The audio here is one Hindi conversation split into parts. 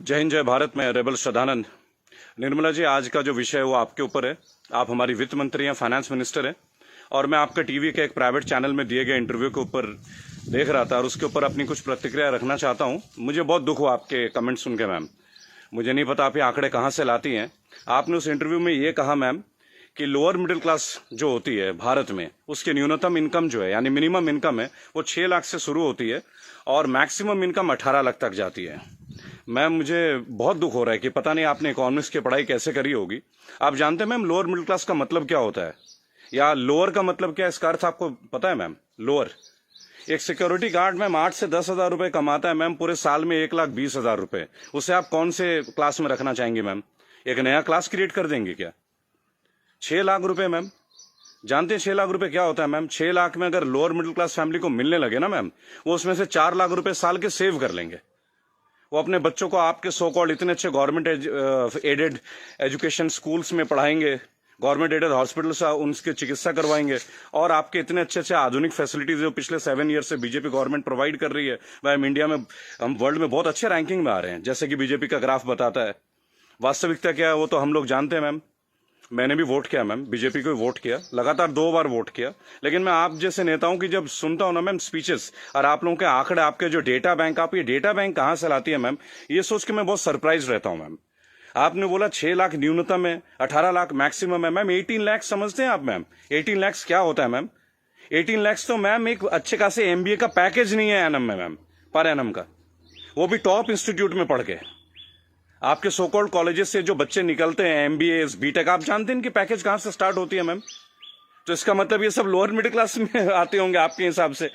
जय हिंद, जय भारत। मैं रेबल श्रद्धानंद। निर्मला जी, आज का जो विषय है वो आपके ऊपर है। आप हमारी वित्त मंत्री हैं, फाइनेंस मिनिस्टर हैं, और मैं आपका टीवी के एक प्राइवेट चैनल में दिए गए इंटरव्यू के ऊपर देख रहा था और उसके ऊपर अपनी कुछ प्रतिक्रिया रखना चाहता हूं। मुझे बहुत दुख हुआ आपके कमेंट सुन के मैम। मुझे नहीं पता आप ये आंकड़े कहाँ से लाती हैं। आपने उस इंटरव्यू में ये कहा मैम कि लोअर मिडिल क्लास जो होती है भारत में, उसकी न्यूनतम इनकम जो है यानी मिनिमम इनकम है वो 6 लाख से शुरू होती है और मैक्सिमम इनकम 18 लाख तक जाती है। मैम, मुझे बहुत दुख हो रहा है कि पता नहीं आपने इकोनॉमिक्स की पढ़ाई कैसे करी होगी। आप जानते हैं मैम लोअर मिडिल क्लास का मतलब क्या होता है, या लोअर का मतलब क्या है, इसका अर्थ आपको पता है मैम? लोअर, एक सिक्योरिटी गार्ड मैम 8 से 10 हजार रुपए कमाता है मैम, पूरे साल में 1,20,000 रुपए। उसे आप कौन से क्लास में रखना चाहेंगे मैम? एक नया क्लास क्रिएट कर देंगे क्या? 6 लाख रुपए मैम, जानते हैं 6 लाख रुपए क्या होता है मैम? 6 लाख में अगर लोअर मिडिल क्लास फैमिली को मिलने लगे ना मैम, वो उसमें से 4 लाख रुपए साल के सेव कर लेंगे। वो अपने बच्चों को आपके सो कॉल्ड इतने अच्छे गवर्नमेंट एडेड एजुकेशन स्कूल्स में पढ़ाएंगे, गवर्नमेंट एडेड हॉस्पिटल से उनकी चिकित्सा करवाएंगे, और आपके इतने अच्छे अच्छे आधुनिक फैसिलिटीज जो पिछले 7 ईयर से बीजेपी गवर्नमेंट प्रोवाइड कर रही है, वह हम इंडिया में, हम वर्ल्ड में बहुत अच्छे रैंकिंग में आ रहे हैं, जैसे कि बीजेपी का ग्राफ बताता है। वास्तविकता क्या है वो तो हम लोग जानते हैं मैम। मैंने भी वोट किया मैम, बीजेपी को वोट किया, लगातार 2 बार वोट किया। लेकिन मैं आप जैसे नेताओं की जब सुनता हूं ना मैम स्पीचेस, और आप लोगों के आंकड़े, आपके जो डेटा बैंक, आप ये डेटा बैंक कहां से लाती है मैम, ये सोच के मैं बहुत सरप्राइज रहता हूं मैम। आपने बोला 6 लाख न्यूनतम है, 18 लाख मैक्सिमम है मैम। 18 लाख समझते हैं आप मैम? 18 लाख क्या होता है मैम? 18 लाख तो मैम एक अच्छे खासे एमबीए का पैकेज नहीं है एनम में मैम, पर एनम का, वो भी टॉप इंस्टीट्यूट में पढ़ के। आपके सो कॉल्ड कॉलेजेस से जो बच्चे निकलते हैं, एमबीए, बीटेक, आप जानते हैं इनकी पैकेज कहां से स्टार्ट होती है मैम? तो इसका मतलब ये सब लोअर मिडिल क्लास में आते होंगे आपके हिसाब से।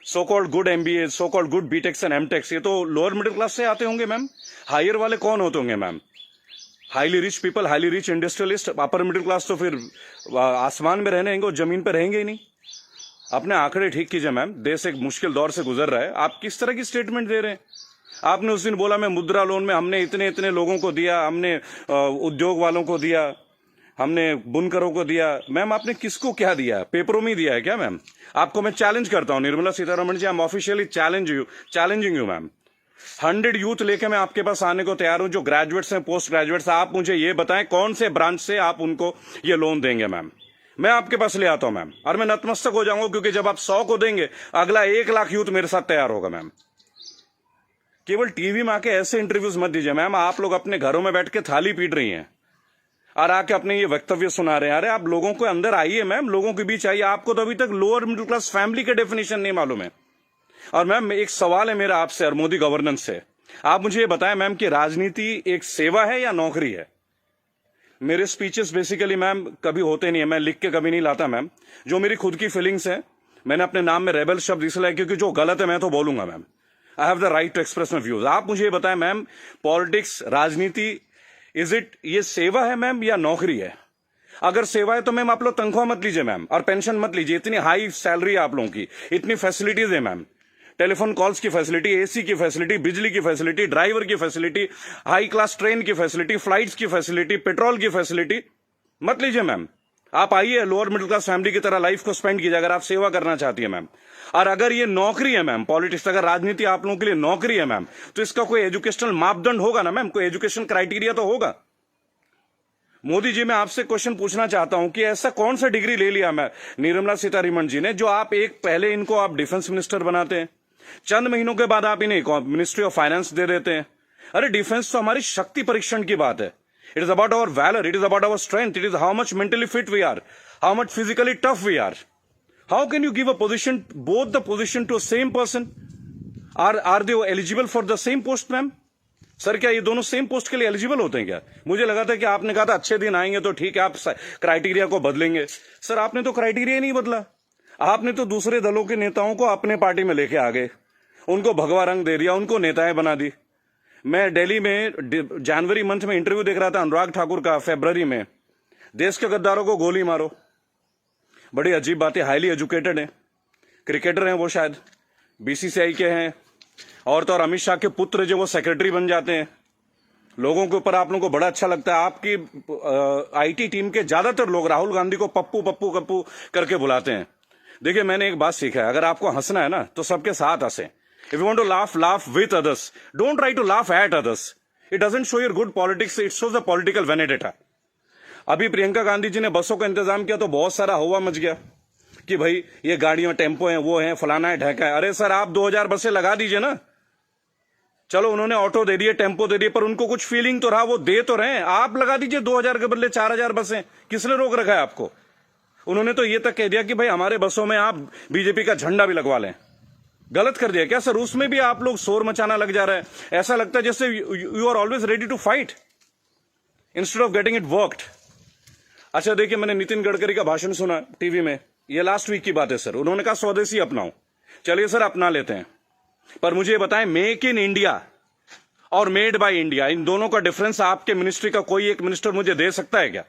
So called good MBA, so called good BTechs and MTechs, ये तो लोअर मिडिल क्लास से आते होंगे मैम। हायर वाले कौन होते होंगे ma'am? Highly rich people, highly rich industrialist. Upper middle class तो फिर आसमान में रहने और जमीन पर रहेंगे ही नहीं। अपने आंकड़े ठीक कीजिए मैम, देश एक मुश्किल दौर से गुजर रहा है। आप किस तरह की स्टेटमेंट दे रहे हैं? आपने उस दिन बोला मैं मुद्रा लोन में हमने इतने इतने लोगों को दिया, हमने उद्योग वालों को दिया, हमने बुनकरों को दिया। मैम आपने किसको क्या दिया? पेपरों में दिया है क्या मैम? आपको मैं चैलेंज करता हूं Nirmala Sitharaman ji, I am officially challenging you ma'am. 100 youth लेके मैं आपके पास आने को तैयार हूं, जो ग्रेजुएट्स हैं, पोस्ट ग्रेजुएट्स। आप मुझे ये बताएं कौन से ब्रांच से आप उनको ये लोन देंगे मैम? मैं आपके पास ले आता हूं मैम, और मैं नतमस्तक हो जाऊंगा, क्योंकि जब आप 100 को देंगे, अगला 1 लाख यूथ मेरे साथ तैयार होगा मैम। केवल टीवी में आके ऐसे इंटरव्यूज मत दीजिए मैम। आप लोग अपने घरों में बैठ के थाली पीट रही हैं और आके अपने ये वक्तव्य सुना रहे हैं। अरे आप लोगों को अंदर आइए मैम, लोगों के बीच आइए। आपको तो अभी तक लोअर मिडिल क्लास फैमिली के डेफिनेशन नहीं मालूम है। और मैम एक सवाल है मेरा आपसे और मोदी गवर्नेंस से, आप मुझे ये बताएं मैम कि राजनीति एक सेवा है या नौकरी है? मेरे स्पीचेस बेसिकली मैम कभी होते नहीं है, मैं लिख के कभी नहीं लाता मैम। जो मेरी खुद की फीलिंग्स है, मैंने अपने नाम में रेबल शब्द इसलिए, क्योंकि जो गलत है मैं तो बोलूंगा ma'am. I have the right to express my views. आप मुझे ये बताएं मैम, पॉलिटिक्स, राजनीति, इज इट, ये सेवा है मैम या नौकरी है? अगर सेवा है तो मैम आप लोग तनख्वाह मत लीजिए मैम, और पेंशन मत लीजिए। इतनी हाई सैलरी है आप लोगों की, इतनी फैसिलिटीज है मैम, टेलीफोन कॉल्स की फैसिलिटी, एसी की फैसिलिटी, बिजली की फैसिलिटी, ड्राइवर की फैसिलिटी, हाई क्लास ट्रेन की फैसिलिटी, फ्लाइट्स की फैसिलिटी, पेट्रोल की फैसिलिटी। मत लीजिए मैम। आप आइए, लोअर मिडिल क्लास फैमिली की तरह लाइफ को स्पेंड कीजिए, अगर आप सेवा करना चाहती है मैम। और अगर ये नौकरी है मैम, पॉलिटिक्स, अगर राजनीति आप लोगों के लिए नौकरी है मैम, तो इसका कोई एजुकेशनल मापदंड होगा ना मैम, कोई एजुकेशन क्राइटेरिया तो होगा। मोदी जी, मैं आपसे क्वेश्चन पूछना चाहता हूं कि ऐसा कौन सा डिग्री ले लिया मैं निर्मला सीतारमण जी ने, जो आप एक पहले इनको आप डिफेंस मिनिस्टर बनाते हैं, चंद महीनों के बाद आप इन्हें मिनिस्ट्री ऑफ फाइनेंस दे देते हैं। अरे डिफेंस तो हमारी शक्ति परीक्षण की बात है। It is about our valour, it is about our strength, it is how much mentally fit we are, how much physically tough we are. How can you give a position, both the position to same person? Are they eligible for the same post ma'am? Sir क्या ये दोनों सेम पोस्ट के लिए एलिजिबल होते हैं क्या? मुझे लगा था कि आपने कहा था अच्छे दिन आएंगे तो ठीक है, आप क्राइटेरिया को बदलेंगे। सर आपने तो क्राइटेरिया नहीं बदला, आपने तो दूसरे दलों के नेताओं को अपने पार्टी में लेके आ गए, उनको भगवा रंग दे दिया, उनको नेताएं बना दी। मैं दिल्ली में जनवरी मंथ में इंटरव्यू देख रहा था अनुराग ठाकुर का, फरवरी में, देश के गद्दारों को गोली मारो। बड़ी अजीब बात है, हाईली एजुकेटेड है, क्रिकेटर हैं वो, शायद बीसीसीआई के हैं, और तो और अमित शाह के पुत्र जो वो सेक्रेटरी बन जाते हैं। लोगों के ऊपर आप लोगों को बड़ा अच्छा लगता है। आपकी आईटी टीम के ज्यादातर लोग राहुल गांधी को पप्पू पप्पू कप्पू करके बुलाते हैं। देखिए मैंने एक बात सीखा है, अगर आपको हंसना है ना तो सबके साथ हंसे। If you want to laugh, laugh with others, don't try to laugh at others. It doesn't show your good politics, it shows the political vendetta. अभी प्रियंका गांधी जी ने बसों का इंतजाम किया तो बहुत सारा हवा मच गया कि भाई ये गाड़ियों टेम्पो हैं, वो हैं, फलाना है, ढहका है। अरे सर, आप 2000 बसें लगा दीजिए ना। चलो उन्होंने ऑटो दे दिए, टेम्पो दे दिए, पर उनको कुछ फीलिंग तो रहा, वो दे तो रहे हैं। आप लगा दीजिए 2000 के बदले 4000 बसें। किसने रोक रखा है आपको? उन्होंने तो ये तक कह दिया कि भाई हमारे बसों में आप बीजेपी का झंडा भी लगवा लें। गलत कर दिया क्या सर? उसमें भी आप लोग शोर मचाना लग जा रहा है। ऐसा लगता है जैसे you are always ready to fight instead of getting it worked. अच्छा देखिए, मैंने नितिन गडकरी का भाषण सुना टीवी में, ये लास्ट वीक की बात है सर। उन्होंने कहा स्वदेशी अपनाओ। चलिए सर, अपना लेते हैं, पर मुझे बताएं, मेक इन इंडिया और मेड बाय इंडिया, इन दोनों का डिफरेंस आपके मिनिस्ट्री का कोई एक मिनिस्टर मुझे दे सकता है क्या?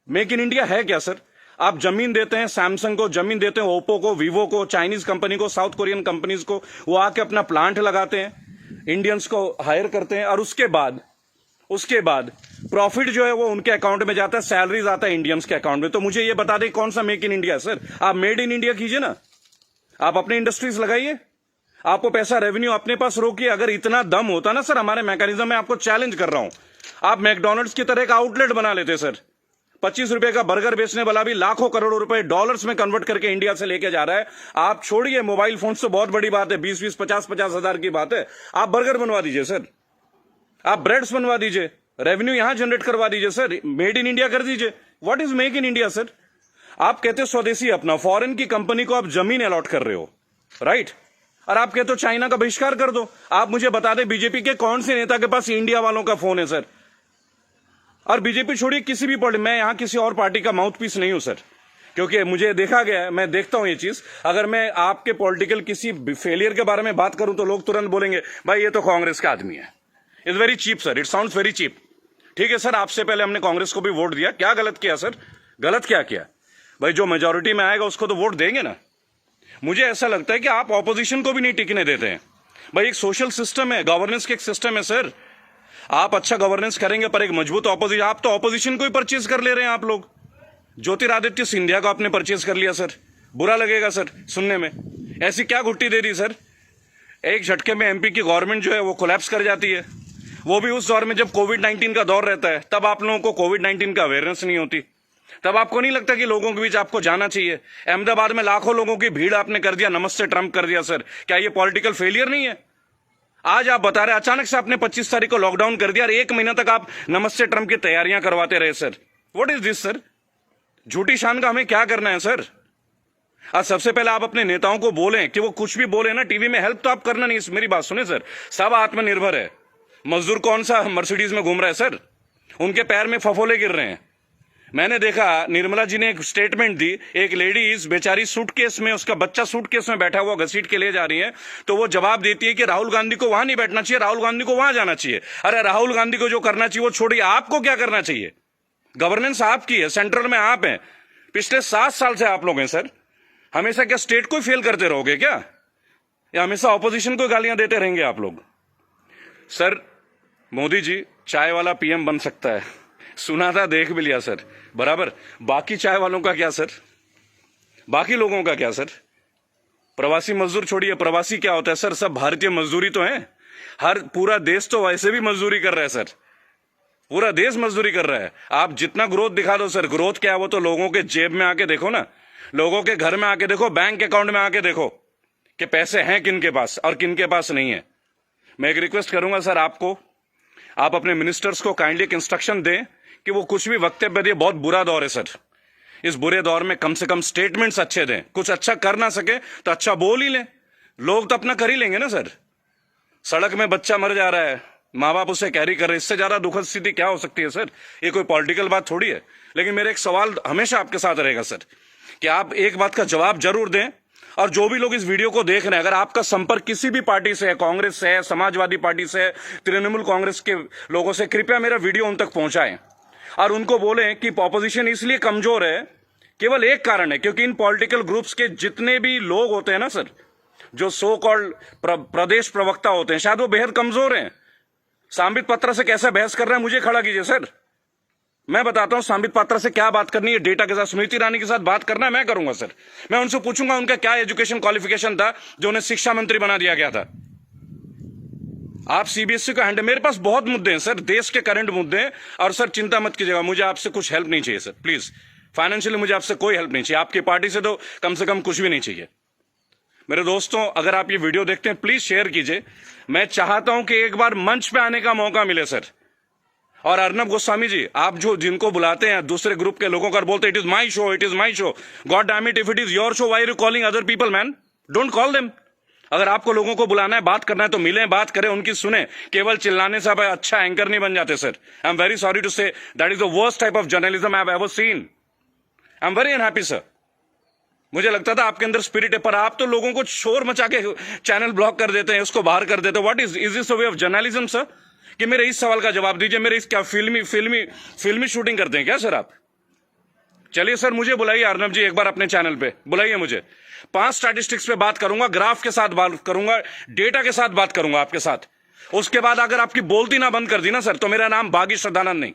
मेक इन इंडिया है क्या सर? आप जमीन देते हैं सैमसंग को, जमीन देते हैं ओप्पो को, वीवो को, चाइनीज कंपनी को, साउथ कोरियन कंपनीज को, वो आके अपना प्लांट लगाते हैं, इंडियंस को हायर करते हैं, और उसके बाद प्रॉफिट जो है वो उनके अकाउंट में जाता है, सैलरीज आता है इंडियंस के अकाउंट में। तो मुझे ये बता दें कौन सा मेक इन इंडिया सर? आप मेड इन इंडिया कीजिए ना, आप अपने इंडस्ट्रीज लगाइए, आपको पैसा रेवेन्यू अपने पास रोकिए। अगर इतना दम होता ना सर हमारे मैकेनिज्म में, आपको चैलेंज कर रहा हूं, आप मैकडोनल्ड्स की तरह एक आउटलेट बना लेते सर। 25 रुपए का बर्गर बेचने वाला भी लाखों करोड़ों रुपए डॉलर्स में कन्वर्ट करके इंडिया से लेके जा रहा है। आप छोड़िए मोबाइल फोन तो बहुत बड़ी बात है, 20-20, 50-50 हजार की बात है। आप बर्गर बनवा दीजिए सर, आप ब्रेड्स बनवा दीजिए, रेवेन्यू यहां जनरेट करवा दीजिए सर, मेड इन इंडिया कर दीजिए। What is make in India sir? आप कहते हो स्वदेशी अपना, फॉरेन की कंपनी को आप जमीन अलॉट कर रहे हो, राइट? और आप कहते हो चाइना का बहिष्कार कर दो। आप मुझे बता दें बीजेपी के कौन से नेता के पास इंडिया वालों का फोन है सर? और बीजेपी छोड़िए, किसी भी पार्टी, मैं यहां किसी और पार्टी का माउथ पीस नहीं हूं सर, क्योंकि मुझे देखा गया है, मैं देखता हूं ये चीज। अगर मैं आपके पॉलिटिकल किसी फेलियर के बारे में बात करूं तो लोग तुरंत बोलेंगे भाई ये तो कांग्रेस का आदमी है। It's very cheap sir, it sounds very cheap. ठीक है सर, आपसे पहले हमने कांग्रेस को भी वोट दिया, क्या गलत किया सर? गलत क्या किया भाई? जो मेजोरिटी में आएगा उसको तो वोट देंगे ना। मुझे ऐसा लगता है कि आप ऑपोजिशन को भी नहीं टिकने देते हैं। भाई एक सोशल सिस्टम है, गवर्नेंस के एक सिस्टम है सर। आप अच्छा गवर्नेंस करेंगे पर एक मजबूत ऑपोजिशन, आप तो ऑपोजिशन को ही परचेज कर ले रहे हैं आप लोग। ज्योतिरादित्य सिंधिया को आपने परचेज कर लिया सर, बुरा लगेगा सर सुनने में। ऐसी क्या घुट्टी दे दी सर? एक झटके में एमपी की गवर्नमेंट जो है वो कोलैप्स कर जाती है, वो भी उस दौर में जब कोविड-19 का दौर रहता है। तब आप लोगों को कोविड-19 का अवेयरनेस नहीं होती, तब आपको नहीं लगता कि लोगों के बीच आपको जाना चाहिए। अहमदाबाद में लाखों लोगों की भीड़ आपने कर दिया, नमस्ते ट्रंप कर दिया सर। क्या ये पॉलिटिकल फेलियर नहीं है? आज आप बता रहे अचानक से आपने 25 तारीख को लॉकडाउन कर दिया और 1 महीना तक आप नमस्ते ट्रंप की तैयारियां करवाते रहे sir. What is this sir? झूठी शान का हमें क्या करना है सर? आज सबसे पहले आप अपने नेताओं को बोलें कि वो कुछ भी बोले ना टीवी में, हेल्प तो आप करना नहीं। मेरी बात सुने सर, सब आत्मनिर्भर है। मजदूर कौन सा मर्सिडीज में घूम रहा है सर? उनके पैर में फफोले गिर रहे हैं। मैंने देखा निर्मला जी ने एक स्टेटमेंट दी, एक लेडीज बेचारी सूटकेस में, उसका बच्चा सूटकेस में बैठा हुआ घसीट के ले जा रही है, तो वो जवाब देती है कि राहुल गांधी को वहां नहीं बैठना चाहिए, राहुल गांधी को वहां जाना चाहिए। अरे राहुल गांधी को जो करना चाहिए वो छोड़िए, आपको क्या करना चाहिए? गवर्नेंस आपकी है, सेंट्रल में आप हैं, पिछले 7 साल से आप लोग हैं सर। हमेशा क्या स्टेट को फेल करते रहोगे क्या, या हमेशा ऑपोजिशन को गालियां देते रहेंगे आप लोग? सर मोदी जी चाय वाला पीएम बन सकता है, सुना था, देख भी लिया सर, बराबर। बाकी चाय वालों का क्या सर? बाकी लोगों का क्या सर? प्रवासी मजदूर छोड़िए, प्रवासी क्या होता है सर? सब भारतीय मजदूरी तो है। हर पूरा देश तो वैसे भी मजदूरी कर रहा है सर, पूरा देश मजदूरी कर रहा है। आप जितना ग्रोथ दिखा दो सर, ग्रोथ क्या है वो तो लोगों के जेब में आके देखो ना, लोगों के घर में आके देखो, बैंक अकाउंट में आके देखो कि पैसे हैं किन के पास और किन के पास नहीं है। मैं एक रिक्वेस्ट करूंगा सर आपको, आप अपने मिनिस्टर्स को काइंडली एक इंस्ट्रक्शन दें कि वो कुछ भी वक्तव्य दे। बहुत बुरा दौर है सर, इस बुरे दौर में कम से कम स्टेटमेंट्स अच्छे दें। कुछ अच्छा कर ना सके तो अच्छा बोल ही लें, लोग तो अपना कर ही लेंगे ना सर। सड़क में बच्चा मर जा रहा है, माँ बाप उसे कैरी कर रहे हैं, इससे ज्यादा दुखद स्थिति क्या हो सकती है सर? ये कोई पॉलिटिकल बात थोड़ी है। लेकिन मेरा एक सवाल हमेशा आपके साथ रहेगा सर, कि आप एक बात का जवाब जरूर दें। और जो भी लोग इस वीडियो को देख रहे हैं, अगर आपका संपर्क किसी भी पार्टी से है, कांग्रेस से है, समाजवादी पार्टी से है, तृणमूल कांग्रेस के लोगों से, कृपया मेरा वीडियो उन तक पहुंचाएं और उनको बोलें कि ऑपोजिशन इसलिए कमजोर है, केवल एक कारण है, क्योंकि इन पॉलिटिकल ग्रुप्स के जितने भी लोग होते हैं ना सर, जो सो कॉल्ड प्रदेश प्रवक्ता होते हैं, शायद वो बेहद कमजोर हैं। सांबित पात्रा से कैसा बहस कर रहा है मुझे खड़ा कीजिए सर, मैं बताता हूं सांबित पात्रा से क्या बात करनी है, डेटा के साथ। स्मृति ईरानी के साथ बात करना है, मैं करूंगा सर। मैं उनसे पूछूंगा उनका क्या एजुकेशन क्वालिफिकेशन था जो उन्हें शिक्षा मंत्री बना दिया गया था। आप सीबीएसई को हैंडल, मेरे पास बहुत मुद्दे हैं सर, देश के करंट मुद्दे हैं। और सर चिंता मत कीजिएगा, मुझे आपसे कुछ हेल्प नहीं चाहिए सर, प्लीज। फाइनेंशियली मुझे आपसे कोई हेल्प नहीं चाहिए, आपकी पार्टी से तो कम से कम कुछ भी नहीं चाहिए। मेरे दोस्तों, अगर आप ये वीडियो देखते हैं प्लीज शेयर कीजिए। मैं चाहता हूं कि एक बार मंच पे आने का मौका मिले सर। और अर्नब गोस्वामी जी, आप जो जिनको बुलाते हैं दूसरे ग्रुप के लोगों को, बोलते it is my show, it is my show, god damn it, if it is your show why are you calling other people man? Don't call them. अगर आपको लोगों को बुलाना है, बात करना है तो मिलें, बात करें, उनकी सुने। केवल चिल्लाने से आप अच्छा एंकर नहीं बन जाते sir. I am very sorry to say that is the worst type of journalism I have ever seen. I am very unhappy sir. मुझे लगता था आपके अंदर स्पिरिट है, पर आप तो लोगों को शोर मचा के चैनल ब्लॉक कर देते हैं, उसको बाहर कर देते हैं। What is this way of journalism sir? कि मेरे इस सवाल का जवाब दीजिए। मेरे इस क्या फिल्मी शूटिंग करते हैं क्या सर आप? चलिए सर, मुझे बुलाइए अर्नब जी, एक बार अपने चैनल पे बुलाइए मुझे। 5 स्टैटिस्टिक्स पे बात करूंगा, ग्राफ के साथ बात करूंगा, डेटा के साथ बात करूंगा आपके साथ। उसके बाद अगर आपकी बोलती ना बंद कर दी ना सर, तो मेरा नाम बागी श्रद्धानंद नहीं।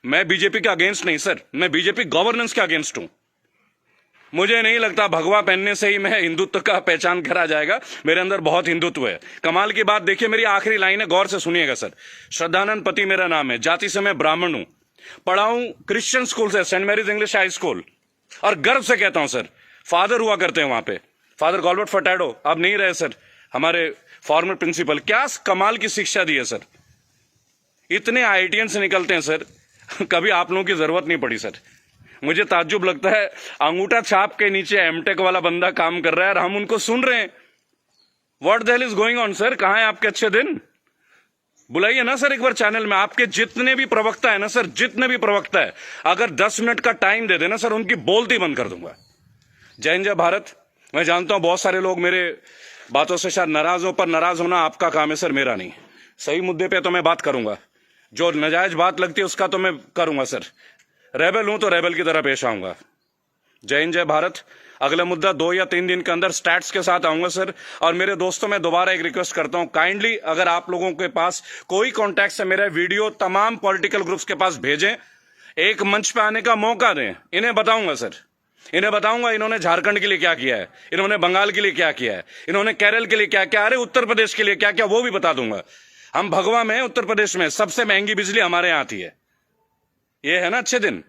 मैं बीजेपी के अगेंस्ट नहीं सर, मैं बीजेपी गवर्नेंस के अगेंस्ट हूं। मुझे नहीं लगता भगवा पहनने से ही मैं हिंदुत्व का पहचान करा जाएगा। मेरे अंदर बहुत हिंदुत्व है। कमाल की बात देखिए, मेरी आखिरी लाइन है, गौर से सुनिएगा सर। श्रद्धानंद पति मेरा नाम है, जाति से मैं ब्राह्मण हूं, पढ़ा हूं क्रिश्चियन स्कूल से, saint Mary's English high school, और गर्व से कहता हूं सर, फादर हुआ करते हैं वहां पे, फादर गॉल्बर्ट फर्टैडो, अब नहीं रहे सर, हमारे फॉर्मर प्रिंसिपल। क्या कमाल की शिक्षा दी है सर। इतने आईआईटीएन से निकलते हैं सर, कभी आप लोगों की जरूरत नहीं पड़ी सर। मुझे ताज्जुब लगता है, अंगूठा छाप के नीचे एमटेक वाला बंदा काम कर रहा है और हम उनको सुन रहे हैं। What the hell is going on sir? कहां है आपके अच्छे दिन? बुलाइए ना सर एक बार चैनल में। आपके जितने भी प्रवक्ता है ना सर, जितने भी प्रवक्ता है, अगर 10 मिनट का टाइम दे देना सर, उनकी बोलती बंद कर दूंगा। जय हिंद, जय भारत। मैं जानता हूं बहुत सारे लोग मेरे बातों से शायद नाराज हो, पर नाराज होना आपका काम है सर, मेरा नहीं। सही मुद्दे पे तो मैं बात करूंगा, जो नाजायज बात लगती है उसका तो मैं करूंगा सर। रेबल हूं तो रेबल की तरह पेश आऊंगा। जय हिंद, जय भारत। अगला मुद्दा 2 या 3 दिन के अंदर स्टैट्स के साथ आऊंगा सर। और मेरे दोस्तों, मैं दोबारा एक रिक्वेस्ट करता हूं, काइंडली अगर आप लोगों के पास कोई कॉन्टैक्ट है, मेरा वीडियो तमाम पॉलिटिकल ग्रुप्स के पास भेजें, एक मंच पे आने का मौका दें। इन्हें बताऊंगा सर, इन्हें बताऊंगा इन्होंने झारखंड के लिए क्या किया है, इन्होंने बंगाल के लिए क्या किया है, इन्होंने केरल के लिए क्या क्या, अरे उत्तर प्रदेश के लिए क्या क्या, वो भी बता दूंगा। हम भगवा में, उत्तर प्रदेश में सबसे महंगी बिजली हमारे यहां आती है। ये है ना अच्छे दिन।